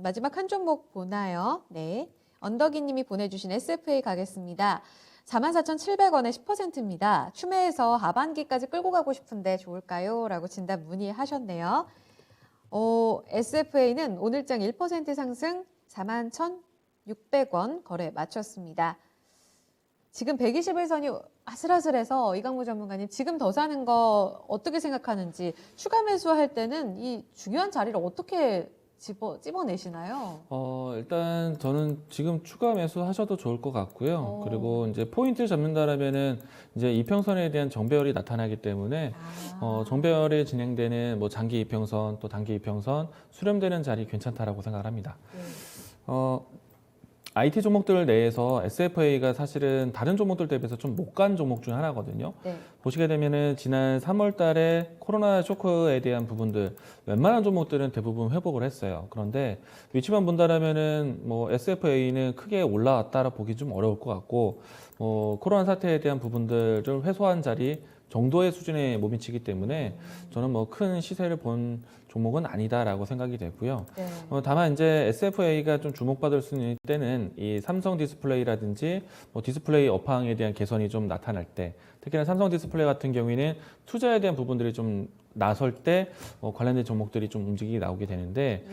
마지막 한 종목 보나요? 네. 언덕이 님이 보내주신 SFA 가겠습니다. 44,700원에 10%입니다. 추매해서 하반기까지 끌고 가고 싶은데 좋을까요? 라고 진단 문의하셨네요. SFA는 오늘장 1% 상승 41,600원 거래 마쳤습니다. 지금 121선이 아슬아슬해서 이강무 전문가님 지금 더 사는 거 어떻게 생각하는지, 추가 매수할 때는 이 중요한 자리를 어떻게 찝어내시나요? 일단 저는 지금 추가 매수하셔도 좋을 것 같고요. 그리고 이제 포인트 잡는다라면은 이제 이평선에 대한 정배열이 나타나기 때문에 정배열이 진행되는 뭐 장기 이평선 또 단기 이평선 수렴되는 자리 괜찮다라고 생각을 합니다. IT 종목들 내에서 SFA가 사실은 다른 종목들 대비해서 좀 못 간 종목 중 하나거든요. 네. 보시게 되면은 지난 3월 달에 코로나 쇼크에 대한 부분들 웬만한 종목들은 대부분 회복을 했어요. 그런데 위치만 본다라면은 뭐 SFA는 크게 올라왔다라 보기 좀 어려울 것 같고, 코로나 사태에 대한 부분들을 회수한 자리 정도의 수준에 못 미치기 때문에 저는 뭐 큰 시세를 본 종목은 아니다라고 생각이 되고요. 네. 다만 이제 SFA가 좀 주목받을 수 있는 때는 이 삼성 디스플레이라든지 뭐 디스플레이 업황에 대한 개선이 좀 나타날 때, 특히나 삼성 디스플레이 같은 경우에는 투자에 대한 부분들이 좀 나설 때 관련된 종목들이 좀 움직이게 나오게 되는데,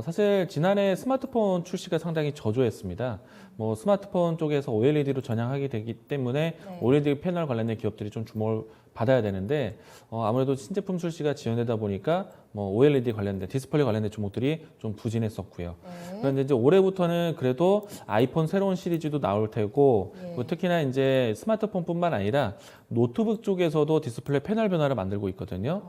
사실 지난해 스마트폰 출시가 상당히 저조했습니다. 뭐 스마트폰 쪽에서 OLED로 전향하게 되기 때문에 네. OLED 패널 관련된 기업들이 좀 주목을 받아야 되는데, 아무래도 신제품 출시가 지연되다 보니까 뭐 OLED 관련된 디스플레이 관련된 종목들이 좀 부진했었고요. 네. 그런데 이제 올해부터는 그래도 아이폰 새로운 시리즈도 나올 테고, 예. 특히나 이제 스마트폰뿐만 아니라 노트북 쪽에서도 디스플레이 패널 변화를 만들고 있거든요.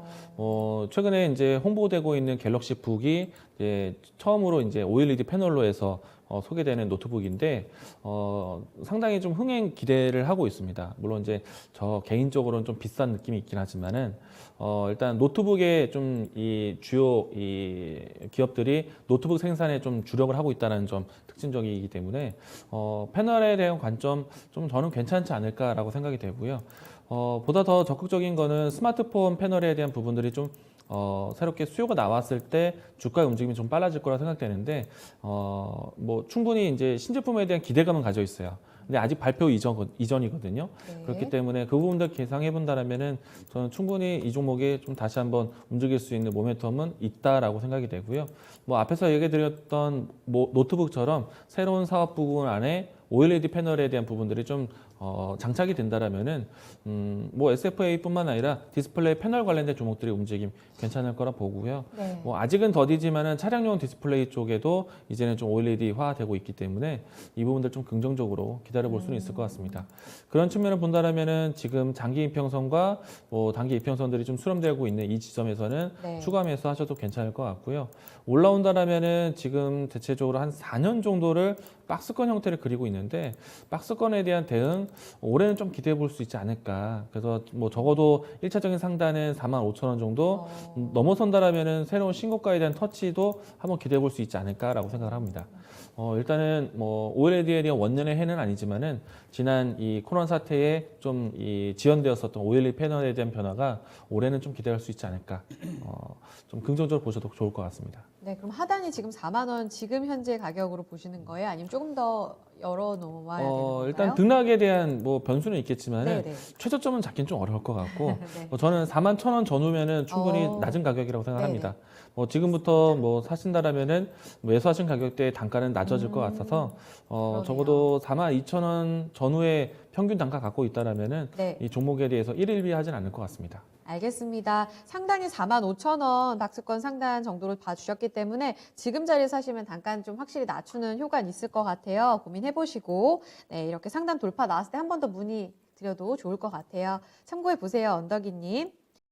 최근에 이제 홍보되고 있는 갤럭시 북이 이제 처음으로 이제 OLED 패널로 해서 소개되는 노트북인데, 상당히 좀 흥행 기대를 하고 있습니다. 물론 이제 저 개인적으로는 좀 비싼 느낌이 있긴 하지만은, 일단 노트북에 좀 이 주요 이 기업들이 노트북 생산에 좀 주력을 하고 있다는 점 특징적이기 때문에, 패널에 대한 관점 좀 저는 괜찮지 않을까라고 생각이 되고요. 보다 더 적극적인 거는 스마트폰 패널에 대한 부분들이 좀 새롭게 수요가 나왔을 때 주가의 움직임이 좀 빨라질 거라 생각되는데, 뭐 충분히 이제 신제품에 대한 기대감은 가져 있어요. 근데 아직 발표 이전이거든요. 네. 그렇기 때문에 그 부분들 계상해 본다라면은 저는 충분히 이 종목에 좀 다시 한번 움직일 수 있는 모멘텀은 있다라고 생각이 되고요. 뭐 앞에서 얘기 드렸던 뭐 노트북처럼 새로운 사업 부분 안에 OLED 패널에 대한 부분들이 좀 장착이 된다라면은 뭐 SFA뿐만 아니라 디스플레이 패널 관련된 종목들의 움직임 괜찮을 거라 보고요. 네. 뭐 아직은 더디지만은 차량용 디스플레이 쪽에도 이제는 좀 OLED화 되고 있기 때문에 이 부분들 좀 긍정적으로 기다려볼 수는 있을 것 같습니다. 그런 측면을 본다라면은 지금 장기 이평선과 뭐 단기 이평선들이 좀 수렴되고 있는 이 지점에서는 네. 추가 매수하셔도 괜찮을 것 같고요. 올라온다라면은 지금 대체적으로 한 4년 정도를 박스권 형태를 그리고 있는데, 박스권에 대한 대응 올해는 좀 기대해 볼 수 있지 않을까. 그래서 뭐 적어도 1차적인 상단은 45,000원 정도 넘어선다라면은 새로운 신고가에 대한 터치도 한번 기대해 볼 수 있지 않을까라고 생각을 합니다. 일단은 뭐 OLED에 대한 원년의 해는 아니지만은 지난 이 코로나 사태에 좀 이 지연되었었던 OLED 패널에 대한 변화가 올해는 좀 기대할 수 있지 않을까. 좀 긍정적으로 보셔도 좋을 것 같습니다. 네, 그럼 하단이 지금 4만 원 지금 현재 가격으로 보시는 거예요? 아니면 조금 더 열어놓아야 되는 건가요? 일단 등락에 대한 뭐 변수는 있겠지만은 네네. 최저점은 잡긴 좀 어려울 것 같고, 네. 저는 41,000원 전후면은 충분히 낮은 가격이라고 생각합니다. 뭐 지금부터 뭐 사신다라면은 매수하신 가격대의 단가는 낮아질 것 같아서, 그러네요. 적어도 42,000원 전후에 평균 단가 갖고 있다라면은 네. 이 종목에 대해서 일일비하진 않을 것 같습니다. 알겠습니다. 상단이 45,000원 박스권 상단 정도로 봐주셨기 때문에 지금 자리에 사시면 단가는 좀 확실히 낮추는 효과는 있을 것 같아요. 고민해보시고, 네, 이렇게 상단 돌파 나왔을 때 한 번 더 문의 드려도 좋을 것 같아요. 참고해보세요, 언덕이님.